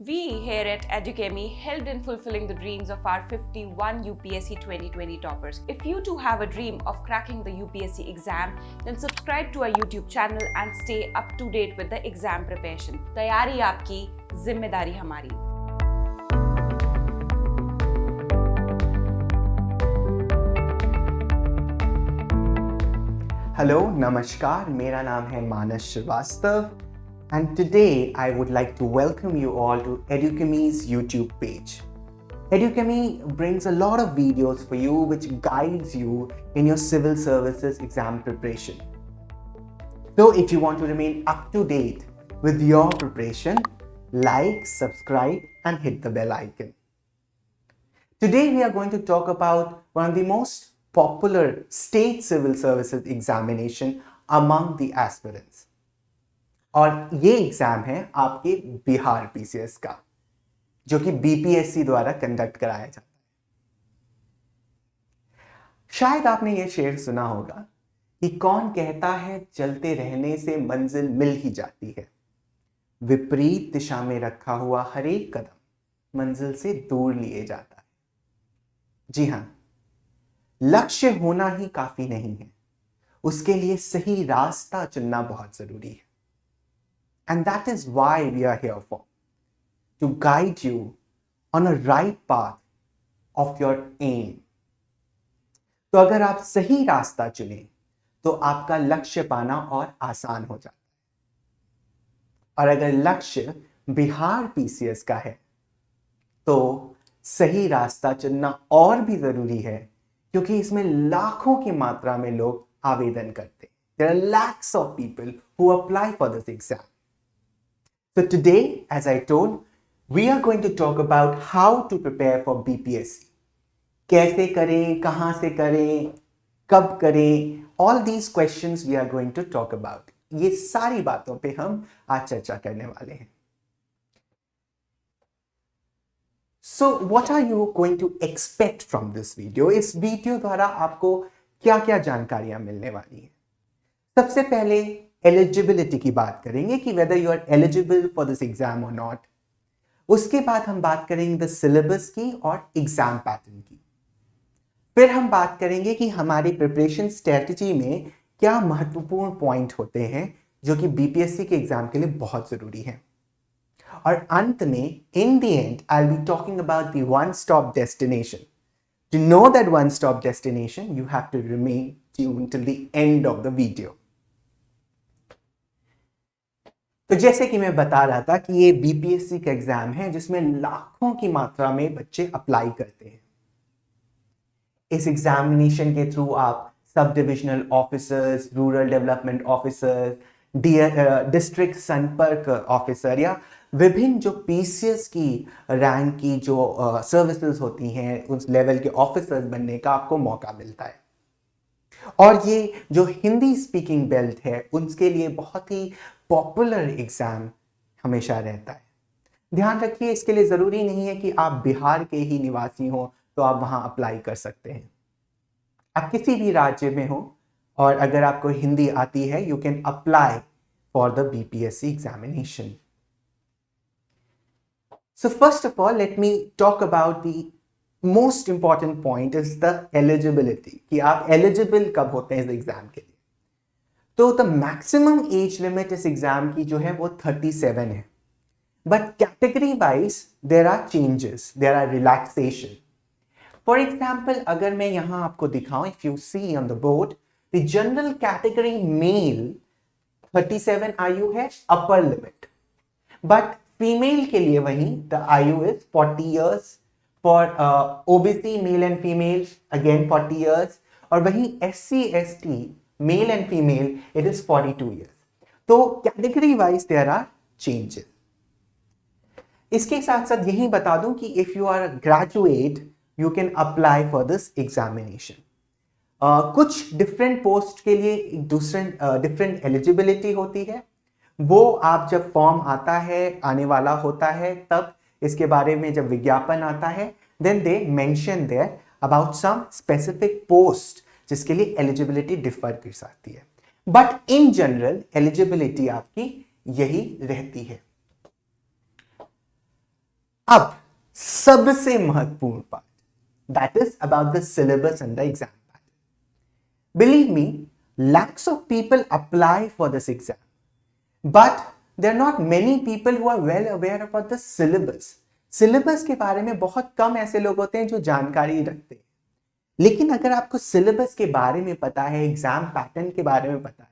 We here at Educemi helped in fulfilling the dreams of our 51 UPSC 2020 toppers. If you too have a dream of cracking the UPSC exam, then subscribe to our YouTube channel and stay up to date with the exam preparation. तैयारी आपकी, जिम्मेदारी हमारी. Hello नमस्कार मेरा नाम है मानस Srivastava and today I would like to welcome you all to Educhemy's YouTube page. Educhemy brings a lot of videos for you which guides you in your civil services exam preparation. So if you want to remain up to date with your preparation, like, subscribe and hit the bell icon. Today we are going to talk about one of the most popular state civil services examination among the aspirants. और ये exam है आपके Bihar PCS का, जो कि BPSC द्वारा conduct कराया जाता है. शायद आपने ये शेर सुना होगा कि कौन कहता है चलते रहने से मंजिल मिल ही जाती है, विपरीत दिशा में रखा हुआ हर एक कदम मंजिल से दूर लिए जाता है. जी हां, लक्ष्य होना ही काफी नहीं है, उसके लिए सही रास्ता चुनना बहुत जरूरी है. And that is why we are here for, to guide you on a right path of your aim. तो अगर आप सही रास्ता चुने तो आपका लक्ष्य पाना और आसान हो जाता है. और अगर लक्ष्य बिहार पीसीएस का है तो सही रास्ता चुनना और भी जरूरी है, क्योंकि इसमें लाखों की मात्रा में लोग आवेदन करते हैं. There are lakhs of people who apply for this exam. So today, as I told, we are going to talk about how to prepare for BPSC. कैसे करें, कहां से करें, कब करें, all these questions we are going to talk about. ये सारी बातों पे हम आज चर्चा करने वाले हैं. So what are you going to expect from this video? इस वीडियो द्वारा आपको क्या क्या जानकारियां मिलने वाली हैं. सबसे पहले एलिजिबिलिटी की बात करेंगे कि whether you are eligible for this exam और नॉट. उसके बाद हम बात करेंगे द सिलेबस की और एग्जाम पैटर्न की. फिर हम बात करेंगे कि हमारी प्रिपरेशन स्ट्रेटजी में क्या महत्वपूर्ण पॉइंट होते हैं जो कि बीपीएससी के एग्जाम के लिए बहुत जरूरी है. और अंत में in the end I will be talking about the one stop destination. To know that one stop destination you have to remain tuned till the end of the video. तो जैसे कि मैं बता रहा था कि ये बीपीएससी का एग्जाम है जिसमें लाखों की मात्रा में बच्चे अप्लाई करते हैं. इस एग्जामिनेशन के थ्रू आप sub divisional officers, rural development officers, district संपर्क ऑफिसर या विभिन्न जो पीसीएस की रैंक की जो सर्विसेज होती हैं उस लेवल के ऑफिसर्स बनने का आपको मौका मिलता है. और ये जो हिंदी स्पीकिंग बेल्ट है उनके लिए बहुत ही पॉपुलर एग्जाम हमेशा रहता है. ध्यान रखिए, इसके लिए जरूरी नहीं है कि आप बिहार के ही निवासी हो तो आप वहां अप्लाई कर सकते हैं. आप किसी भी राज्य में हो और अगर आपको हिंदी आती है you can apply for the BPSC examination. So first of all let me talk about the most important point is the eligibility, कि आप एलिजिबल कब होते हैं इस एग्जाम के लिए. तो द मैक्सिमम एज लिमिट इस एग्जाम की जो है वो 37 है. But category wise there are changes, there are relaxation. For example अगर मैं यहां आपको दिखाऊं, if you see on the board, the general category male 37 आयु है अपर लिमिट, बट फीमेल के लिए वही द आयु is 40 years. For OBC male and female again 40 years, और वही SC ST male and female it is 42 years. तो category wise there are changes. इसके साथ साथ यही बता दूं कि if you are graduate you can apply for this examination. कुछ डिफरेंट पोस्ट के लिए डिफरेंट एलिजिबिलिटी होती है. वो आप जब फॉर्म आता है, आने वाला होता है, तब इसके बारे में जब विज्ञापन आता है then they mention there about some specific post जिसके लिए एलिजिबिलिटी डिफर कर सकती है. बट इन जनरल एलिजिबिलिटी आपकी यही रहती है. अब सबसे महत्वपूर्ण part, that is about the syllabus and the exam pattern. Believe me, lakhs of people apply for this exam, but there are not many people who are well aware about the syllabus. Syllabus के बारे में बहुत कम ऐसे लोग होते हैं जो जानकारी रखते हैं, लेकिन अगर आपको सिलेबस के बारे में पता है, एग्जाम पैटर्न के बारे में पता है,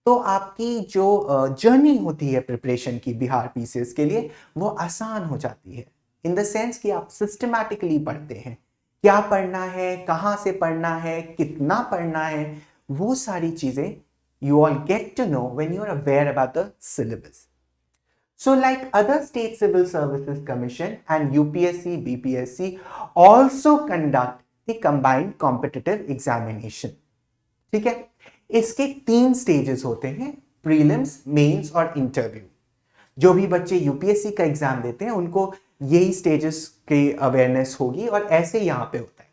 तो आपकी जो जर्नी होती है प्रिपरेशन की बिहार पीसीएस के लिए, वो आसान हो जाती है। इन द सेंस कि आप सिस्टमैटिकली पढ़ते हैं, क्या पढ़ना है, कहाँ से पढ़ना है, कितना पढ़ना है, वो सारी चीजें you all get to know when you are aware about the syllabus. So like other state civil services commission and UPSC, BPSC also conduct the combined competitive examination. ठीक है, इसके 3 स्टेजेस होते हैं, प्रीलिम्स, मेंस और interview. जो भी बच्चे UPSC का एग्जाम देते हैं उनको यही स्टेजेस की अवेयरनेस होगी और ऐसे यहाँ पे होता है।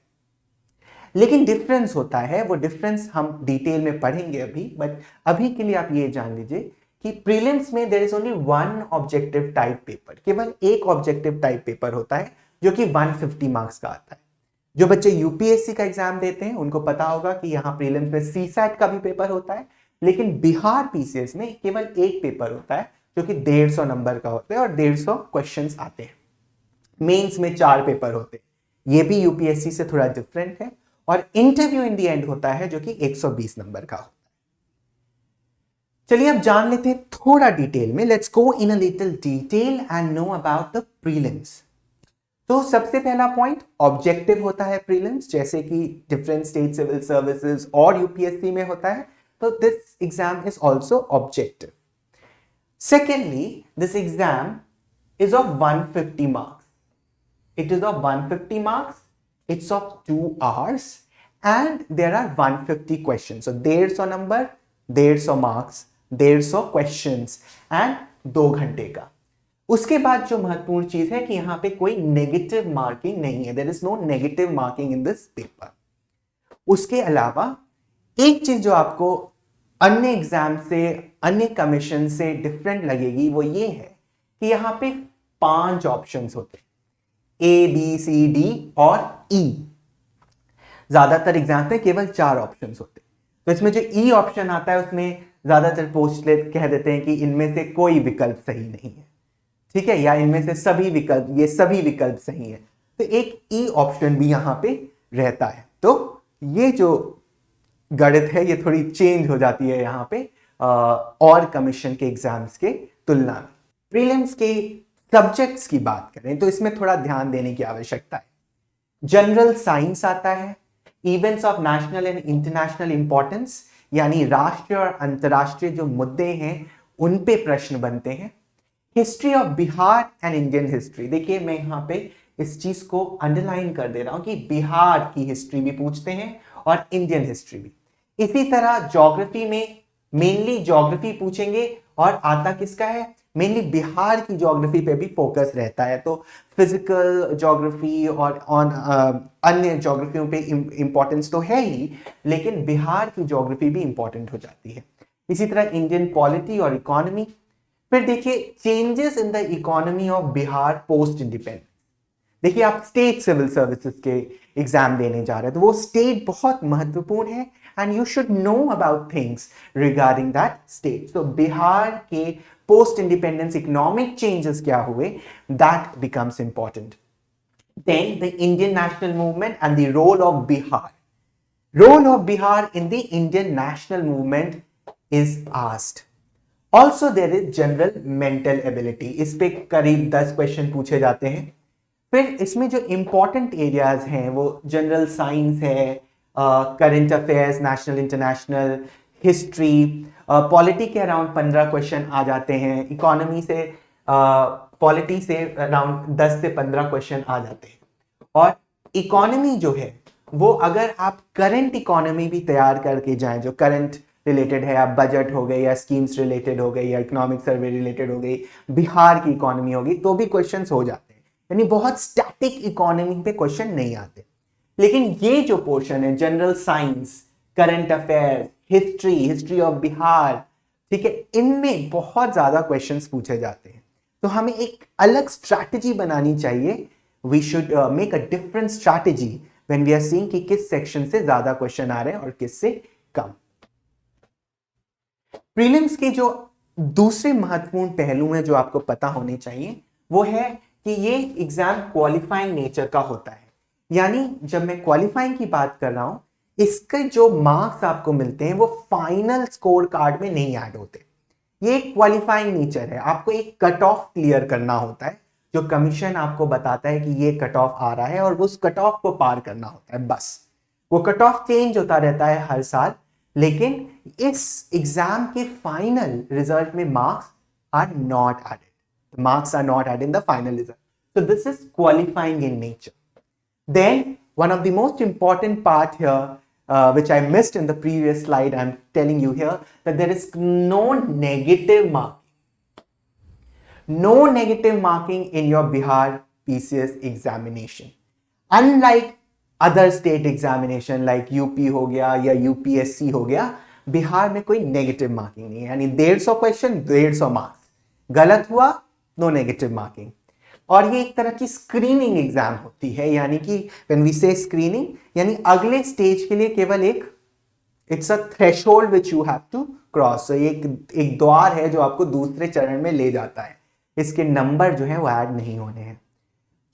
लेकिन डिफरेंस होता है, वो डिफरेंस हम डिटेल में पढ़ेंगे अभी, बट अभी के लिए आप ये जान लीजिए कि प्रीलिम्स में there is only 1 objective type paper, केवल एक ऑब्जेक्टिव टाइप पेपर होता है जो कि 150 मार्क्स का आता है। जो बच्चे यूपीएससी का एग्जाम देते हैं उनको पता होगा कि यहाँ प्रीलिम्स में सीसैट का भी पेपर होता है, लेकिन बिहार पीसीएस में केवल एक पेपर होता है जो कि 150 नंबर का होता है और 150 क्वेश्चंस आते हैं। मेंस में 4 पेपर होते हैं, ये भी यूपीएससी से थोड़ा डिफरेंट है, और इंटरव्यू इन दी एंड होता है जो कि 120 नंबर का होता है। चलिए अब जान लेते हैं थोड़ा डिटेल में, let's go in a little detail and know about the prelims. तो सबसे पहला पॉइंट, ऑब्जेक्टिव होता है प्रीलिम्स, जैसे कि डिफरेंट स्टेट सिविल सर्विसेज और यूपीएससी में होता है, तो this exam is also objective. Secondly, this exam is of 150 marks, it is of 150 marks, it's of 2 hours and there are 150 questions, so 150 number, 150 marks, 150 questions and 2 घंटे का। उसके बाद जो महत्वपूर्ण चीज है कि यहाँ पे कोई नेगेटिव मार्किंग नहीं है, there is no negative marking in this paper। उसके अलावा एक चीज जो आपको अन्य एग्जाम से, अन्य कमीशन से डिफरेंट लगेगी, वो ये है कि यहाँ पे 5 ऑप्शंस होते हैं, ए बी सी डी और ई। ज्यादातर एग्जाम में केवल 4 ऑप्शंस होते हैं, तो इसमें जो ई ऑप्शन आता है उसमें ज्यादातर पोस्ट कह देते हैं कि इनमें से कोई विकल्प सही नहीं है, ठीक है, या इनमें से सभी विकल्प, ये सभी विकल्प सही है, तो एक ई ऑप्शन भी यहाँ पे रहता है। तो ये जो गणित है ये थोड़ी चेंज हो जाती है यहाँ पे और कमीशन के एग्जाम्स के तुलना में। प्रीलिम्स के सब्जेक्ट्स की बात करें तो इसमें थोड़ा ध्यान देने की आवश्यकता है। जनरल साइंस आता है, events of national and international importance, यानी राष्ट्रीय और अंतरराष्ट्रीय जो मुद्दे हैं उन पे प्रश्न बनते हैं। History of Bihar and Indian history, देखिए मैं यहाँ पे इस चीज को अंडरलाइन कर दे रहा हूं कि बिहार की हिस्ट्री भी पूछते हैं और इंडियन हिस्ट्री भी। इसी तरह ज्योग्राफी में मेनली ज्योग्राफी पूछेंगे और आता किसका है, मेनली बिहार की ज्योग्राफी पे भी फोकस रहता है, तो फिजिकल ज्योग्राफी और अन्य ज्योग्राफियों पे इंपॉर्टेंस तो है ही, लेकिन बिहार की ज्योग्राफी भी इंपॉर्टेंट हो जाती है। इसी तरह इंडियन पॉलिटी और इकोनॉमी। फिर देखिए changes in the economy of Bihar post independence. देखिए आप स्टेट सिविल सर्विसेज के एग्जाम देने जा रहे हैं, तो वो स्टेट बहुत महत्वपूर्ण है and you should know about things regarding that state. तो बिहार के पोस्ट इंडिपेंडेंस इकोनॉमिक चेंजेस क्या हुए, that becomes important. Then the Indian national movement and the role of Bihar. Role of Bihar in the Indian national movement is asked. Also there is general mental ability, इस पे करीब 10 question पूछे जाते हैं। फिर इसमें जो इंपॉर्टेंट एरियाज हैं वो जनरल साइंस है, current affairs, national international, history, polity के अराउंड 15 क्वेश्चन आ जाते हैं, इकोनॉमी से पॉलिटी से अराउंड 10 से 15 क्वेश्चन आ जाते हैं। और इकोनॉमी जो है वो अगर आप करंट इकोनॉमी भी तैयार करके जाएं, जो करंट रिलेटेड है, आप बजट हो गए या स्कीम्स रिलेटेड हो गई या इकोनॉमिक सर्वे रिलेटेड हो गई, बिहार की इकोनॉमी होगी, तो भी क्वेश्चंस हो जाते हैं। यानी बहुत स्टैटिक इकोनॉमी पे क्वेश्चन नहीं आते। लेकिन ये जो पोर्शन है general science, current affairs, history, history of Bihar, ठीक है, इनमें बहुत ज्यादा क्वेश्चंस पूछे जाते हैं। तो हमें एक अलग स्ट्रैटेजी बनानी चाहिए. We should make a different strategy when we are seeing कि किस सेक्शन से ज्यादा क्वेश्चन आ रहे हैं और किस से कम. प्रीलिम्स के जो दूसरे महत्वपूर्ण पहलू हैं जो आपको पता होने चाहिए वो है कि ये एग्जाम क्वालिफाइंग नेचर का होता है. यानी जब मैं क्वालिफाइंग की बात कर रहा हूं, इसके जो मार्क्स आपको मिलते हैं वो फाइनल स्कोर कार्ड में नहीं ऐड होते. ये एक क्वालिफाइंग नेचर है. आपको एक कट ऑफ क्लियर करना होता है जो कमीशन आपको बताता है कि ये कट ऑफ आ रहा है और उस कट ऑफ को पार करना होता है. बस वो कट ऑफ चेंज होता रहता है हर साल, लेकिन इस एग्जाम के फाइनल रिजल्ट में marks are not added. Marks are not added in the final result. So this is qualifying in nature. Then one of the most important part here, which I missed in the previous slide, I'm telling you here that there is no negative marking. No negative marking in your Bihar PCS examination. Unlike other state examination like UP हो गया या UPSC हो गया, बिहार में कोई negative marking नहीं है. यानी 150 क्वेश्चन 150 मार्क्स. गलत हुआ नो नेगेटिव मार्किंग. और ये एक तरह की स्क्रीनिंग एग्जाम होती है. यानी कि व्हेन वी से स्क्रीनिंग, यानी अगले स्टेज के लिए केवल एक it's a threshold which you have to cross. तो एक द्वार है जो आपको दूसरे चरण में ले जाता है. इसके नंबर जो है वो ऐड नहीं होने हैं.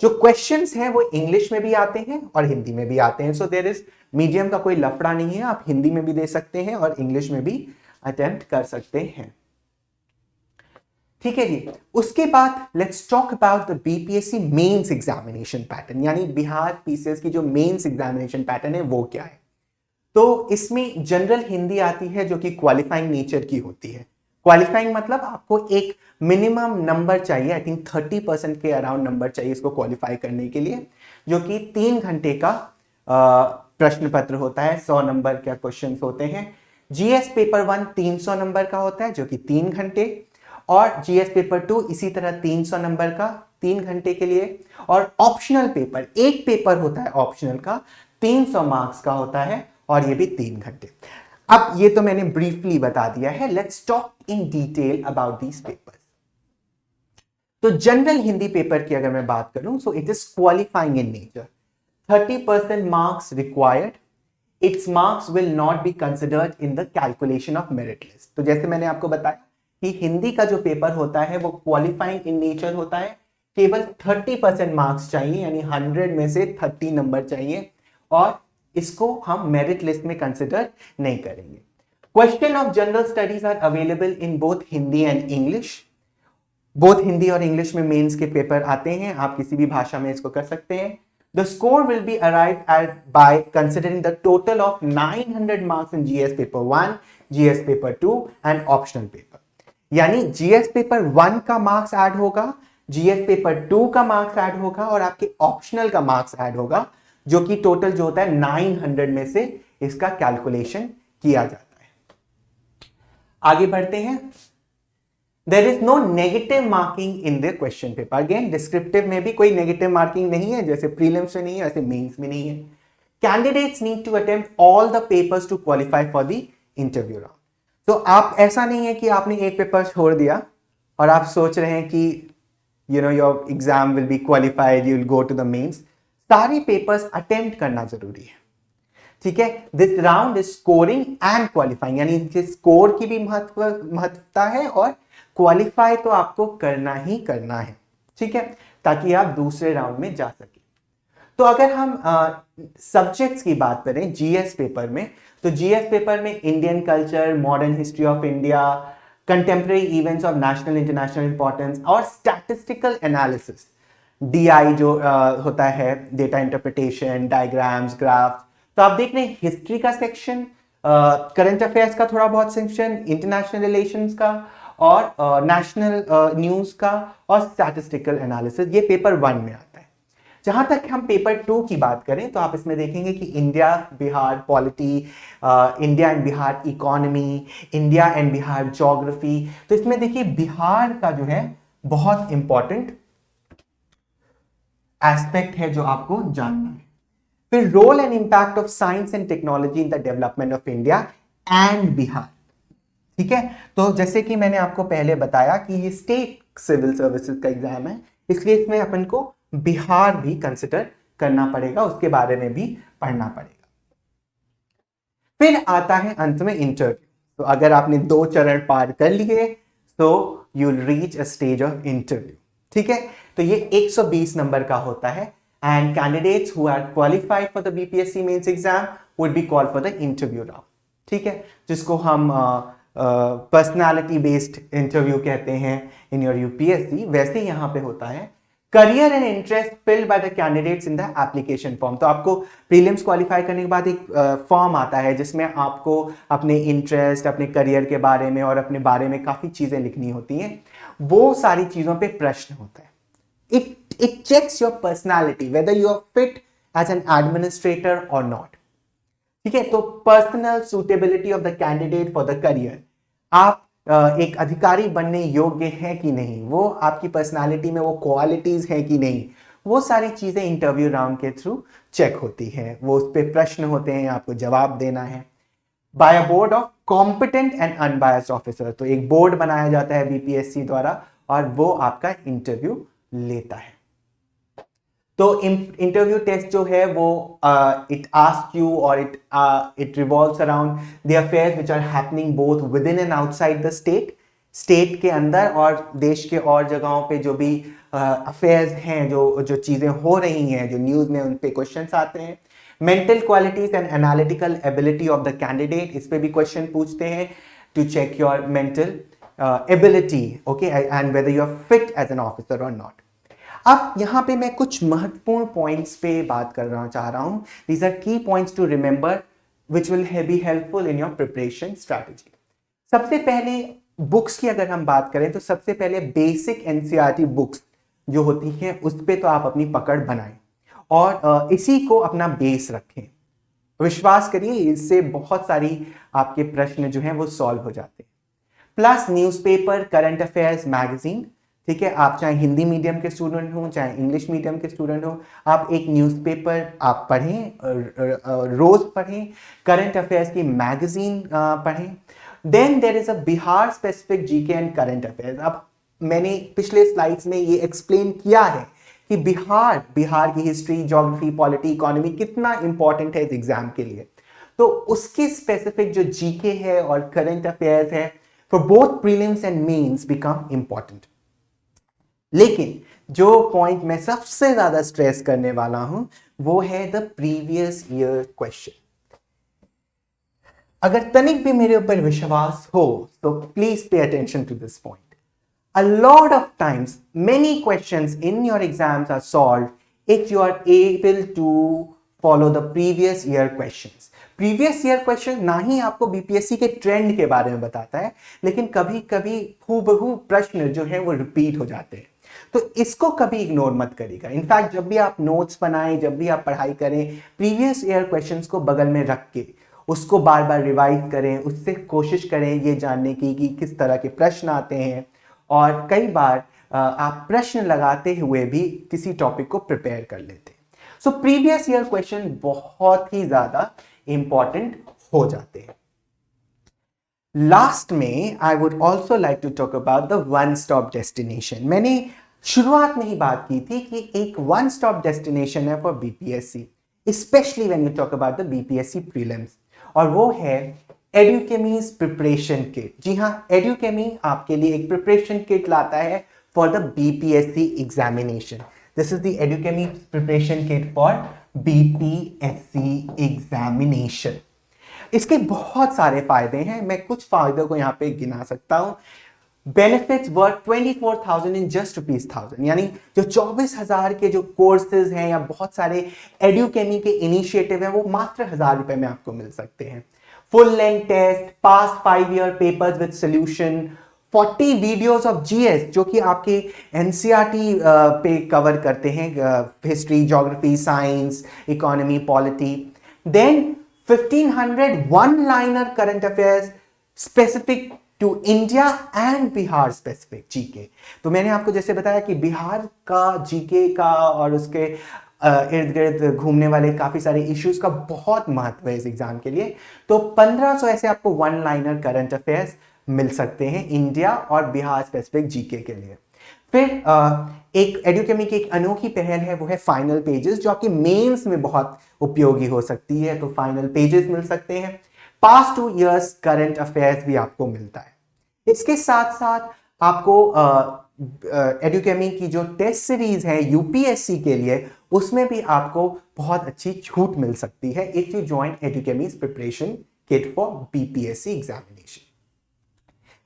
जो क्वेश्चंस हैं वो इंग्लिश में भी आते हैं और हिंदी में भी आते हैं. सो देयर इज मीडियम का कोई लफड़ा नहीं है. आप हिंदी में भी दे सकते हैं और इंग्लिश में भी अटेम्प्ट कर सकते हैं. ठीक है जी. उसके बाद let's talk about the BPSC mains examination pattern. यानी बिहार पीसीएस की जो मेंस एग्जामिनेशन पैटर्न है वो क्या है. तो इसमें जनरल हिंदी आती है जो कि क्वालिफाइंग नेचर की होती है. क्वालिफाइंग मतलब आपको एक मिनिमम नंबर चाहिए. आई थिंक 30% के अराउंड नंबर चाहिए इसको क्वालिफाई करने के लिए, जो कि 3 घंटे का प्रश्न पत्र होता है. 100 नंबर का क्वेश्चन होते हैं. जीएस पेपर 1 300 नंबर का होता है जो कि 3 घंटे, और जीएस पेपर 2 इसी तरह 300 नंबर का 3 घंटे के लिए. और ऑप्शनल पेपर, एक पेपर होता है ऑप्शनल का 300 मार्क्स का होता है और ये भी 3 घंटे. अब ये तो मैंने ब्रीफली बता दिया है. Let's talk in detail about these papers. तो जनरल हिंदी पेपर की अगर मैं बात करूं, so it is qualifying in nature. 30% marks required. It's marks will not be considered in the calculation of merit list. तो जैसे मैंने आपको बताया कि हिंदी का जो पेपर होता है वो क्वालिफाइंग इन नेचर होता है. केवल 30% मार्क्स चाहिए, यानी 100 में से 30 नंबर चाहिए, और इसको हम मेरिट लिस्ट में कंसिडर नहीं करेंगे. Question of general studies are available in both Hindi and English. Both Hindi और इंग्लिश में मेंस के पेपर आते हैं. आप किसी भी भाषा में इसको कर सकते हैं. The score will be arrived at by considering the total of 900 marks in GS paper 1, GS paper 2 and optional paper. यानी GS पेपर 1 का मार्क्स ऐड होगा, GS पेपर 2 का मार्क्स ऐड होगा और आपके ऑप्शनल का मार्क्स ऐड होगा, जो कि टोटल जो होता है 900 में से इसका कैलकुलेशन किया जाता है. आगे बढ़ते हैं. There is no negative marking in the question paper. Again, descriptive में भी कोई negative marking नहीं है, जैसे prelims में नहीं है, ऐसे mains में नहीं है. Candidates need to attempt all the papers to qualify for the interview round. तो आप ऐसा नहीं है कि आपने एक पेपर छोड़ दिया और आप सोच रहे हैं कि your exam will be qualified, you will go to the mains. सारे पेपर्स अटेम्प्ट करना जरूरी है. ठीक है. This round is scoring and qualifying, यानी स्कोर की भी महत्वता है और क्वालिफाई तो आपको करना ही करना है. ठीक है, ताकि आप दूसरे राउंड में जा सके. तो अगर हम सब्जेक्ट्स की बात करें जीएस पेपर में, तो जीएस पेपर में Indian culture, modern history of India, contemporary events of national international importance और स्टैटिस्टिकल एनालिसिस, डीआई जो होता है, डेटा इंटरप्रिटेशन, डायग्राम्स, ग्राफ्स. तो आप देख रहे हैं हिस्ट्री का सेक्शन, करंट अफेयर्स का थोड़ा बहुत सेक्शन, इंटरनेशनल रिलेशंस का और नेशनल न्यूज का और स्टैटिस्टिकल एनालिसिस, ये पेपर 1 में आता है. जहां तक हम पेपर 2 की बात करें तो आप इसमें देखेंगे कि India Bihar polity, India and Bihar economy, India and Bihar geography. तो इसमें देखिए बिहार का जो है बहुत इंपॉर्टेंट एस्पेक्ट है जो आपको जानना है. फिर role and impact of science and technology in the development of India and Bihar. ठीक है। तो जैसे कि मैंने आपको पहले बताया कि ये स्टेट सिविल सर्विसेज का एग्जाम है, इसलिए इसमें अपन को बिहार भी कंसिडर करना पड़ेगा, उसके बारे में भी पढ़ना पड़ेगा। फिर आता है अंत में इंटरव्यू। तो अगर आपने 2 चरण पार कर लिए तो you will reach a stage of interview. ठीक है, तो ये 120 नंबर का होता है and candidates who are qualified for the BPSC mains exam would be called for the interview round. ठीक है, जिसको हम पर्सनालिटी बेस्ड इंटरव्यू कहते हैं इन योर यूपीएससी, वैसे यहां पे होता है career and interest filled by the candidates in the application form. तो आपको प्रीलिम्स क्वालिफाई करने के बाद एक फॉर्म आता है जिसमें आपको अपने इंटरेस्ट, अपने करियर के बारे में और अपने बारे में काफी चीजें लिखनी होती हैं। वो सारी चीजों पे प्रश्न होता है। It checks your personality whether you are fit as an administrator और नॉट। ठीक है, तो personal suitability of the candidate for the career, आप एक अधिकारी बनने योग्य हैं कि नहीं, वो आपकी पर्सनालिटी में वो क्वालिटीज हैं कि नहीं, वो सारी चीजें इंटरव्यू राउंड के थ्रू चेक होती हैं। वो उस पर प्रश्न होते हैं, आपको जवाब देना है by a board of competent and unbiased officer. तो एक बोर्ड बनाया जाता है बीपीएससी द्वारा और वो आपका इंटरव्यू लेता है। तो इंटरव्यू टेस्ट जो है वो इट आस्क यू और it revolves around the affairs which are happening both within and outside the state के अंदर और देश के और जगहों पे जो भी अफेयर्स हैं, जो चीजें हो रही हैं, जो न्यूज में उन पे क्वेश्चंस आते हैं। Mental qualities and analytical ability of the candidate, इस पे भी क्वेश्चन पूछते हैं to check your mental ability, okay, and whether you are fit as an officer और नॉट। अब यहां पे मैं कुछ महत्वपूर्ण पॉइंट्स पे बात करना चाह रहा हूं। These are key points to remember which will be helpful in your preparation strategy. सबसे पहले बुक्स की अगर हम बात करें तो सबसे पहले बेसिक एनसीईआरटी बुक्स जो होती हैं उस पे तो आप अपनी पकड़ बनाएं और इसी को अपना बेस रखें। विश्वास करिए इससे बहुत सारी आपके प्रश्न जो हैं वो सॉल्व हो जाते हैं। Plus newspaper, current affairs, magazine. ठीक है, आप चाहे हिंदी मीडियम के स्टूडेंट हो चाहे इंग्लिश मीडियम के स्टूडेंट हो, आप एक न्यूज़पेपर आप पढ़ें, रोज पढ़ें, करंट अफेयर्स की मैगजीन पढ़ें। Then there is a Bihar specific GK and current affairs. अब मैंने पिछले स्लाइड्स में ये एक्सप्लेन किया है कि बिहार की हिस्ट्री, ज्योग्राफी, पॉलिटी, इकोनॉमी कितना इंपॉर्टेंट है इस एग्जाम के लिए। तो उसके स्पेसिफिक जो जीके है और करंट अफेयर्स है for both prelims and mains become important. लेकिन जो पॉइंट मैं सबसे ज्यादा स्ट्रेस करने वाला हूं वो है द प्रीवियस ईयर क्वेश्चन। अगर तनिक भी मेरे ऊपर विश्वास हो तो please pay attention to this point. A lot of times, many questions in your exams are solved if you are able to follow the previous year questions. Previous year question ना ही आपको बीपीएससी के trend के बारे में बताता है, लेकिन कभी कभी हूबहू प्रश्न जो है वो रिपीट हो जाते हैं। तो इसको कभी इग्नोर मत करिएगा। इनफैक्ट जब भी आप नोट्स बनाएं, जब भी आप पढ़ाई करें, प्रीवियस ईयर क्वेश्चंस को बगल में रख के उसको बार बार रिवाइज करें, उससे कोशिश करें ये जानने की कि किस तरह के प्रश्न आते हैं। और कई बार आप प्रश्न लगाते हुए भी किसी टॉपिक को प्रिपेयर कर लेते हैं। सो प्रीवियस ईयर क्वेश्चन बहुत ही ज्यादा इंपॉर्टेंट हो जाते हैं। लास्ट में I would also like to talk about the one stop destination. मैंने शुरुआत में ही बात की थी कि एक वन स्टॉप डेस्टिनेशन है for BPSC, specially when you talk about the BPSC prelims, और वो है एडुकेमीज प्रिपरेशन किट। जी हाँ, एडुकेमी आपके लिए एक प्रिपरेशन किट लाता है for the BPSC examination. This is the Edukemy preparation kit for BPSC examination. इसके बहुत सारे फायदे हैं, मैं कुछ फायदों को यहाँ पे गिना सकता हूँ। बेनिफिट्स वर्थ 24,000 इन जस्ट ₹1000, यानी जो 24,000 के जो कोर्सेज हैं या बहुत सारे एडुकेमी के इनिशिएटिव हैं वो मात्र ₹1000 में आपको मिल सकते हैं। Full length test, past 5 year papers with solution, 40 videos of GS जो कि आपके एनसीईआरटी पे कवर करते हैं, history, geography, science, economy, polity. Then 1500 one liner current affairs specific to India and Bihar specific GK. तो मैंने आपको जैसे बताया कि बिहार का जीके का और उसके इर्द गिर्द घूमने वाले काफी सारे इश्यूज का बहुत महत्व है इस एग्जाम के लिए। तो 1500 ऐसे आपको वन लाइनर करंट अफेयर्स मिल सकते हैं इंडिया और बिहार स्पेसिफिक जीके के लिए। फिर एक एडुकेमी की एक अनोखी पहल है, वो है फाइनल पेजेस, जो आपके मेंस में बहुत उपयोगी हो सकती है। तो फाइनल पेजेस मिल सकते हैं, पास्ट 2 इयर्स करंट अफेयर्स भी आपको मिलता है। इसके साथ साथ आपको एडुकेमी की जो टेस्ट सीरीज है यूपीएससी के लिए, उसमें भी आपको बहुत अच्छी छूट मिल सकती है if you join Edukemy's preparation kit for BPSC examination.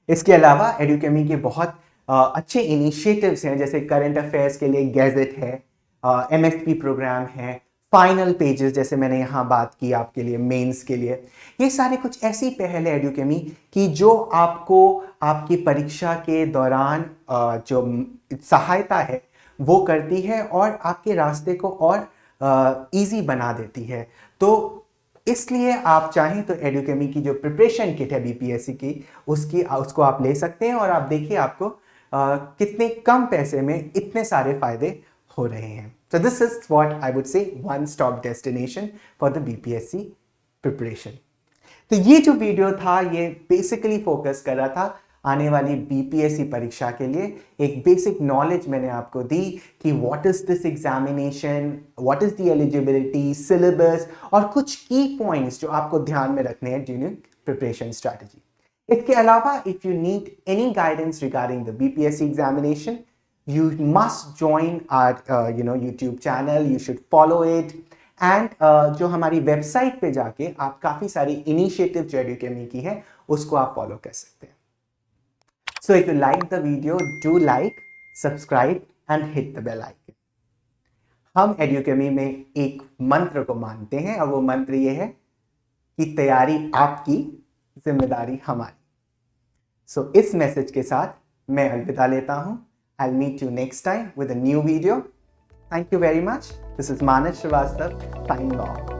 इसके अलावा एडुकेमी के बहुत अच्छे इनिशिएटिव्स हैं, जैसे करंट अफेयर्स के लिए गैजेट है, एमएसपी प्रोग्राम है, फाइनल पेजेस जैसे मैंने यहाँ बात की आपके लिए मेंस के लिए। ये सारे कुछ ऐसी पहल है एडुकेमी की जो आपको आपकी परीक्षा के दौरान जो सहायता है वो करती है और आपके रास्ते को और इजी बना देती है। तो इसलिए आप चाहें तो एडुकेमी की जो प्रिपरेशन किट है बीपीएससी की, उसको आप ले सकते हैं और आप देखिए आपको कितने कम पैसे में इतने सारे फायदे हो रहे हैं। So this is what I would say one-stop destination for the BPSC preparation. तो ये जो वीडियो था ये बेसिकली फोकस कर रहा था आने वाली बीपीएससी परीक्षा के लिए। एक बेसिक नॉलेज मैंने आपको दी कि what is this examination, what is the eligibility, syllabus और कुछ की पॉइंट्स जो आपको ध्यान में रखने हैं ड्यूरिंग प्रिपरेशन स्ट्रैटेजी। इसके अलावा if you need any guidance regarding the BPSC examination, you must join our YouTube channel, you should follow it and जो हमारी वेबसाइट पे जाके आप काफ़ी सारी इनिशिएटिव जो एडुकेमी की है उसको आप फॉलो कर सकते हैं। So if you like the video, do like, subscribe and hit the bell icon. हम एडुकेमी में एक मंत्र को मानते हैं और वो मंत्र ये है कि तैयारी आपकी, जिम्मेदारी हमारी। So इस मैसेज के साथ मैं अलविदा लेता हूं। I'll meet you next time with a new video. Thank you very much. This is Manas Srivastava signing off.